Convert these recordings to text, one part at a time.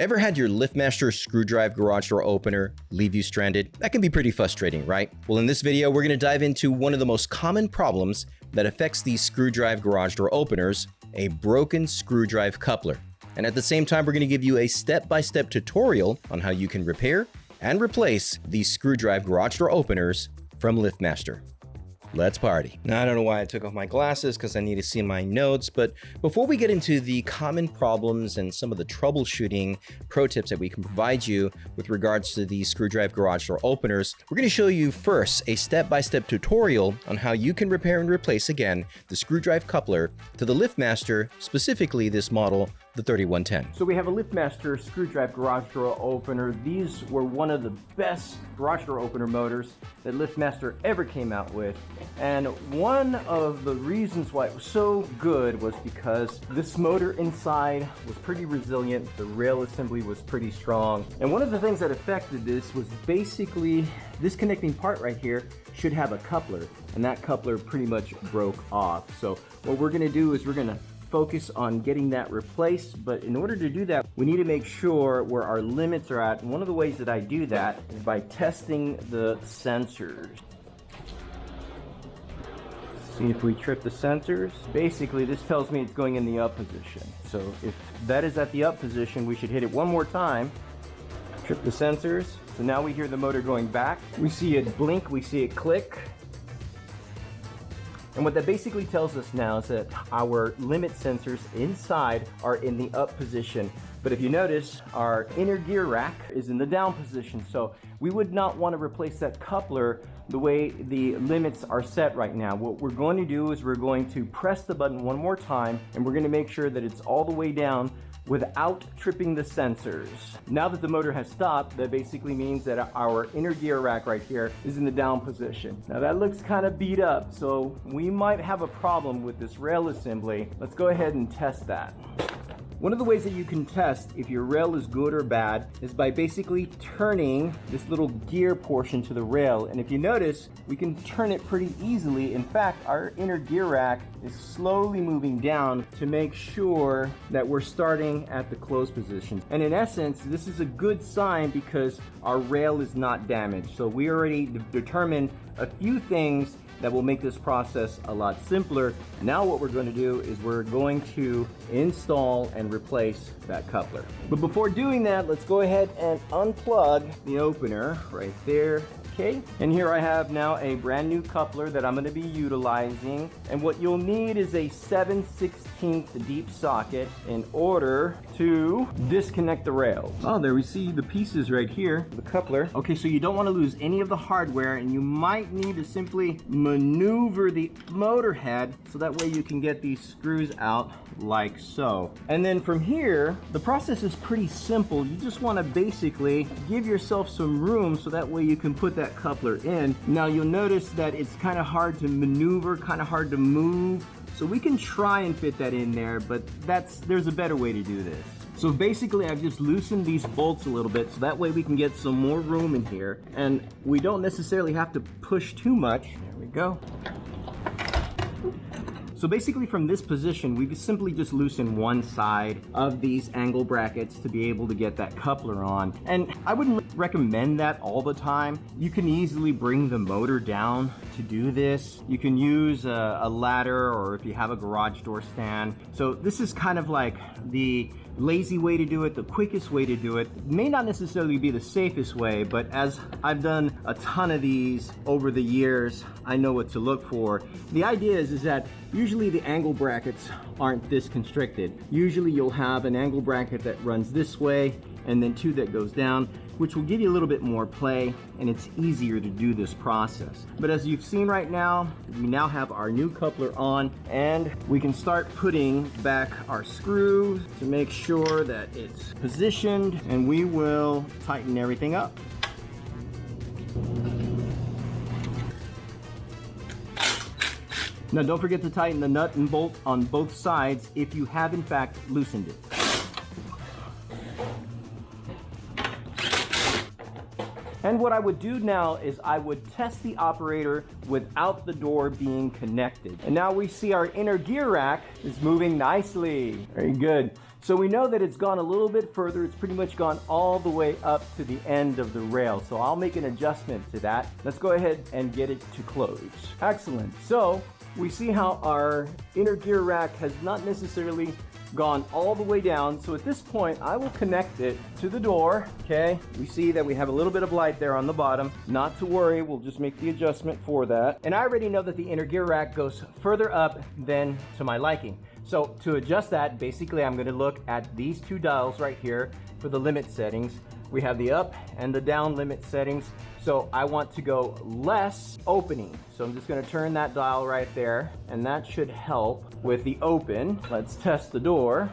Ever had your LiftMaster screwdriver garage door opener leave you stranded? That can be pretty frustrating, right? Well, in this video, we're going to dive into one of the most common problems that affects these screwdriver garage door openers, a broken screwdriver coupler. And at the same time, we're going to give you a step-by-step tutorial on how you can repair and replace these screwdriver garage door openers from LiftMaster. Let's party. Now, I don't know why I took off my glasses because I need to see my notes, but before we get into the common problems and some of the troubleshooting pro tips that we can provide you with regards to these screwdriver garage door openers, we're going to show you first a step-by-step tutorial on how you can repair and replace again the screwdriver coupler to the LiftMaster, specifically this model, the 3110. So we have a LiftMaster screwdriver garage door opener. These were one of the best garage door opener motors that LiftMaster ever came out with. And one of the reasons why it was so good was because this motor inside was pretty resilient. The rail assembly was pretty strong. And one of the things that affected this was basically this connecting part right here should have a coupler, and that coupler pretty much broke off. So what we're gonna do is we're gonna focus on getting that replaced, but in order to do that, we need to make sure where our limits are at. And one of the ways that I do that is by testing the sensors. See if we trip the sensors. Basically, this tells me it's going in the up position. So if that is at the up position, we should hit it one more time, trip the sensors. So now we hear the motor going back. We see it blink, we see it click. And what that basically tells us now is that our limit sensors inside are in the up position. But if you notice, our inner gear rack is in the down position. So we would not want to replace that coupler the way the limits are set right now. What we're going to do is we're going to press the button one more time, and we're going to make sure that it's all the way down without tripping the sensors. Now that the motor has stopped, that basically means that our inner gear rack right here is in the down position. Now that looks kind of beat up, so we might have a problem with this rail assembly. Let's go ahead and test that. One of the ways that you can test if your rail is good or bad is by basically turning this little gear portion to the rail. And if you notice, we can turn it pretty easily. In fact, our inner gear rack is slowly moving down to make sure that we're starting at the close position. And in essence, this is a good sign because our rail is not damaged. So we already determined a few things that will make this process a lot simpler. Now what we're going to do is we're going to install and replace that coupler. But before doing that, let's go ahead and unplug the opener right there. Okay, and here I have now a brand new coupler that I'm going to be utilizing, and what you'll need is a 7/16 deep socket in order to disconnect the rails. Oh, there we see the pieces right here, the coupler. Okay, so you don't want to lose any of the hardware, and you might need to simply maneuver the motor head so that way you can get these screws out like so. And then from here, the process is pretty simple. You just want to basically give yourself some room so that way you can put that coupler in. Now you'll notice that it's kind of hard to maneuver, kind of hard to move. So we can try and fit that in there, but there's a better way to do this. So basically I've just loosened these bolts a little bit so that way we can get some more room in here, and we don't necessarily have to push too much. There we go. So basically from this position, we simply just loosen one side of these angle brackets to be able to get that coupler on. And I wouldn't recommend that all the time. You can easily bring the motor down to do this. You can use a ladder, or if you have a garage door stand. So this is kind of like the lazy way to do it, the quickest way to do it. It may not necessarily be the safest way, but as I've done a ton of these over the years, I know what to look for. The idea is that usually the angle brackets aren't this constricted. Usually you'll have an angle bracket that runs this way and then two that goes down, which will give you a little bit more play, and it's easier to do this process. But as you've seen right now, we now have our new coupler on, and we can start putting back our screws to make sure that it's positioned, and we will tighten everything up. Now don't forget to tighten the nut and bolt on both sides if you have in fact loosened it. And what I would do now is I would test the operator without the door being connected. And now we see our inner gear rack is moving nicely. Very good. So we know that it's gone a little bit further. It's pretty much gone all the way up to the end of the rail. So I'll make an adjustment to that. Let's go ahead and get it to close. Excellent. So we see how our inner gear rack has not necessarily gone all the way down. So at this point, I will connect it to the door. Okay, we see that we have a little bit of light there on the bottom. Not to worry, we'll just make the adjustment for that. And I already know that the inner gear rack goes further up than to my liking. So to adjust that, basically I'm going to look at these two dials right here for the limit settings. We have the up and the down limit settings. So I want to go less opening. So I'm just going to turn that dial right there, and that should help with the open. Let's test the door.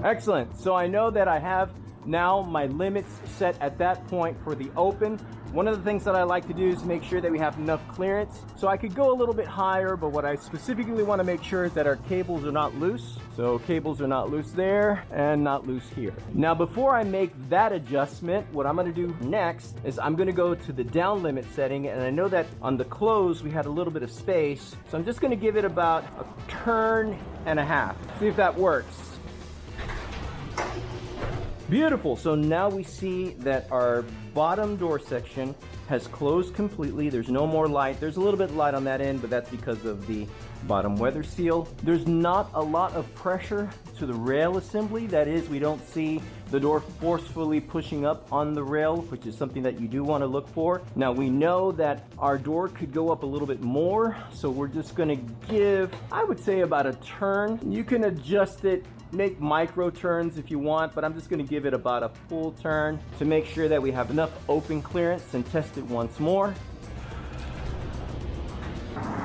Excellent. So I know that I have now my limits set at that point for the open. One of the things that I like to do is make sure that we have enough clearance. So I could go a little bit higher, but what I specifically want to make sure is that our cables are not loose. So cables are not loose there and not loose here. Now, before I make that adjustment, what I'm going to do next is I'm going to go to the down limit setting. And I know that on the close, we had a little bit of space. So I'm just going to give it about a turn and a half. See if that works. Beautiful. So now we see that our bottom door section has closed completely. There's no more light. There's a little bit of light on that end, but that's because of the bottom weather seal. There's not a lot of pressure to the rail assembly. That is, we don't see the door forcefully pushing up on the rail, which is something that you do want to look for. Now we know that our door could go up a little bit more, so we're just going to give, I would say, about a turn. You can adjust it, make micro turns if you want, but I'm just going to give it about a full turn to make sure that we have enough open clearance, and test it once more.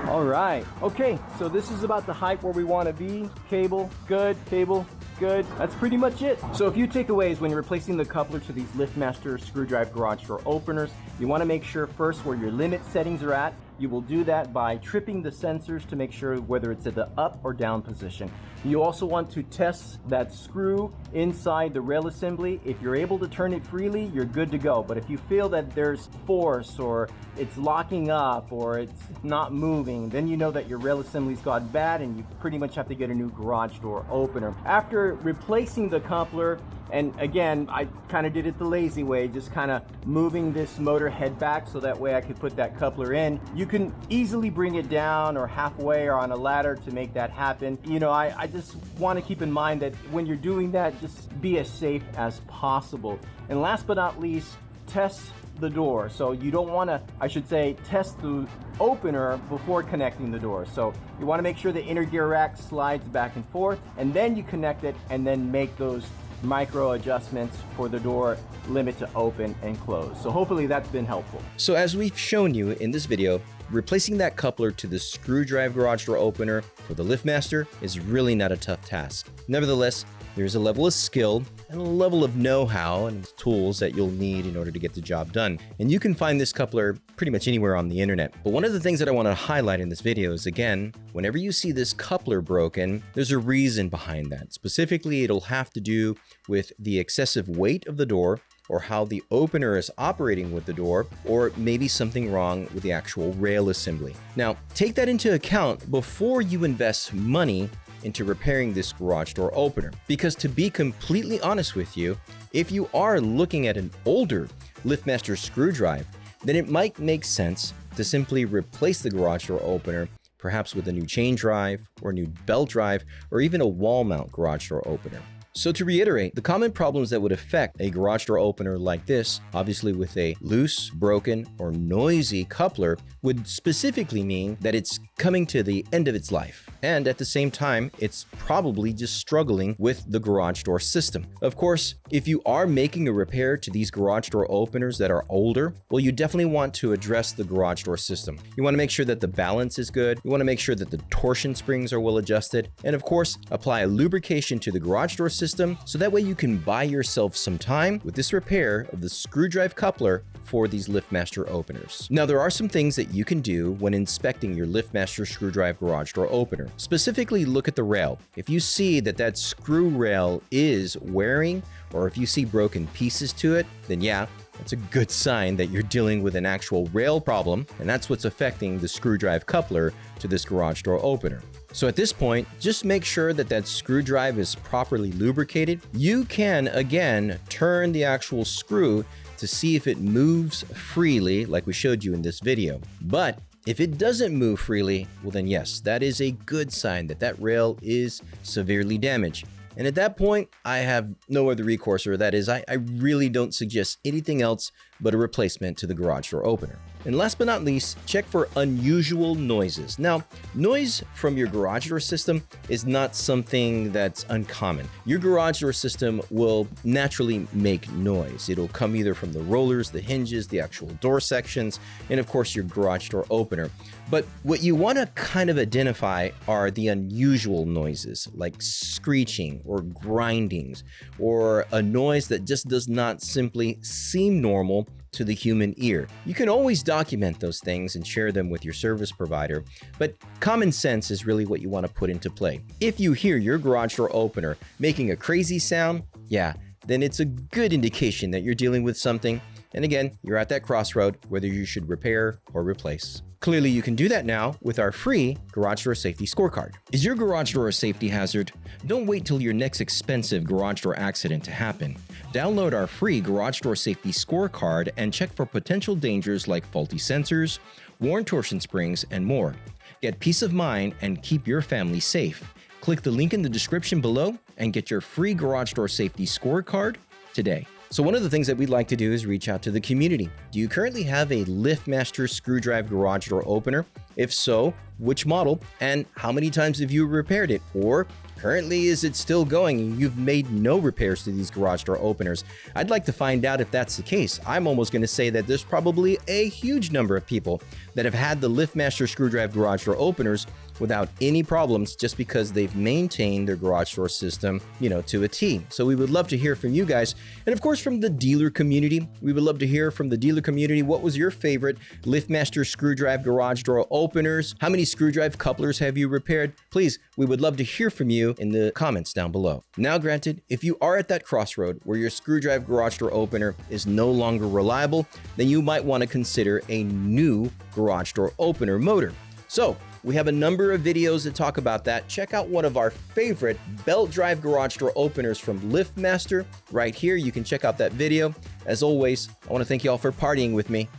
All right. Okay, so this is about the height where we want to be. Cable, good. Cable, good. That's pretty much it. So a few takeaways when you're replacing the coupler to these LiftMaster screwdriver garage door openers. You want to make sure first where your limit settings are at. You will do that by tripping the sensors to make sure whether it's at the up or down position. You also want to test that screw inside the rail assembly. If you're able to turn it freely, you're good to go. But if you feel that there's force or it's locking up or it's not moving, then you know that your rail assembly's gone bad and you pretty much have to get a new garage door opener. After replacing the coupler, and again, I kind of did it the lazy way, just kind of moving this motor head back so that way I could put that coupler in. You can easily bring it down or halfway or on a ladder to make that happen. You know, I just want to keep in mind that when you're doing that, just be as safe as possible. And last but not least, test the door. So you don't want to, I should say, test the opener before connecting the door. So you want to make sure the inner gear rack slides back and forth, and then you connect it and then make those micro adjustments for the door limit to open and close. So hopefully that's been helpful. So as we've shown you in this video, replacing that coupler to the screwdriver garage door opener for the LiftMaster is really not a tough task. Nevertheless, there's a level of skill and a level of know-how and tools that you'll need in order to get the job done. And you can find this coupler pretty much anywhere on the internet. But one of the things that I want to highlight in this video is, again, whenever you see this coupler broken, there's a reason behind that. Specifically, it'll have to do with the excessive weight of the door, or how the opener is operating with the door, or maybe something wrong with the actual rail assembly. Now, take that into account before you invest money into repairing this garage door opener. Because to be completely honest with you, if you are looking at an older LiftMaster screwdriver, then it might make sense to simply replace the garage door opener, perhaps with a new chain drive or new belt drive, or even a wall mount garage door opener. So to reiterate, the common problems that would affect a garage door opener like this, obviously with a loose, broken, or noisy coupler, would specifically mean that it's coming to the end of its life. And at the same time, it's probably just struggling with the garage door system. Of course, if you are making a repair to these garage door openers that are older, well, you definitely want to address the garage door system. You want to make sure that the balance is good. You want to make sure that the torsion springs are well adjusted. And of course, apply a lubrication to the garage door system so that way you can buy yourself some time with this repair of the screwdriver coupler for these LiftMaster openers. Now, there are some things that you can do when inspecting your LiftMaster screwdriver garage door opener. Specifically, look at the rail. If you see that that screw rail is wearing, or if you see broken pieces to it, then yeah, That's a good sign that you're dealing with an actual rail problem, and that's what's affecting the screw drive coupler to this garage door opener. So at this point, just make sure that that screw drive is properly lubricated. You can, again, turn the actual screw to see if it moves freely, like we showed you in this video. But if it doesn't move freely, well then yes, that is a good sign that that rail is severely damaged. And at that point, I have no other recourse, or that is, I really don't suggest anything else but a replacement to the garage door opener. And last but not least, check for unusual noises. Now, noise from your garage door system is not something that's uncommon. Your garage door system will naturally make noise. It'll come either from the rollers, the hinges, the actual door sections, and of course your garage door opener. But what you want to kind of identify are the unusual noises, like screeching or grindings, or a noise that just does not simply seem normal to the human ear. You can always document those things and share them with your service provider, but common sense is really what you want to put into play. If you hear your garage door opener making a crazy sound, yeah, then it's a good indication that you're dealing with something. And again, you're at that crossroad whether you should repair or replace. Clearly, you can do that now with our free garage door safety scorecard. Is your garage door a safety hazard? Don't wait till your next expensive garage door accident to happen. Download our free garage door safety scorecard and check for potential dangers like faulty sensors, worn torsion springs, and more. Get peace of mind and keep your family safe. Click the link in the description below and get your free garage door safety scorecard today. So one of the things that we'd like to do is reach out to the community. Do you currently have a LiftMaster screw drive garage door opener? If so, which model and how many times have you repaired it? Or currently, is it still going and you've made no repairs to these garage door openers? I'd like to find out if that's the case. I'm almost going to say that there's probably a huge number of people that have had the LiftMaster screw drive garage door openers without any problems just because they've maintained their garage door system, to a T. So we would love to hear from you guys. And of course, from the dealer community, we would love to hear from the dealer community. What was your favorite LiftMaster screw drive garage door openers? How many screw drive couplers have you repaired? Please, we would love to hear from you in the comments down below. Now, granted, if you are at that crossroad where your screw drive garage door opener is no longer reliable, then you might want to consider a new garage door opener motor. So we have a number of videos that talk about that. Check out one of our favorite belt drive garage door openers from LiftMaster right here. You can check out that video. As always, I want to thank you all for partying with me.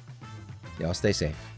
Y'all stay safe.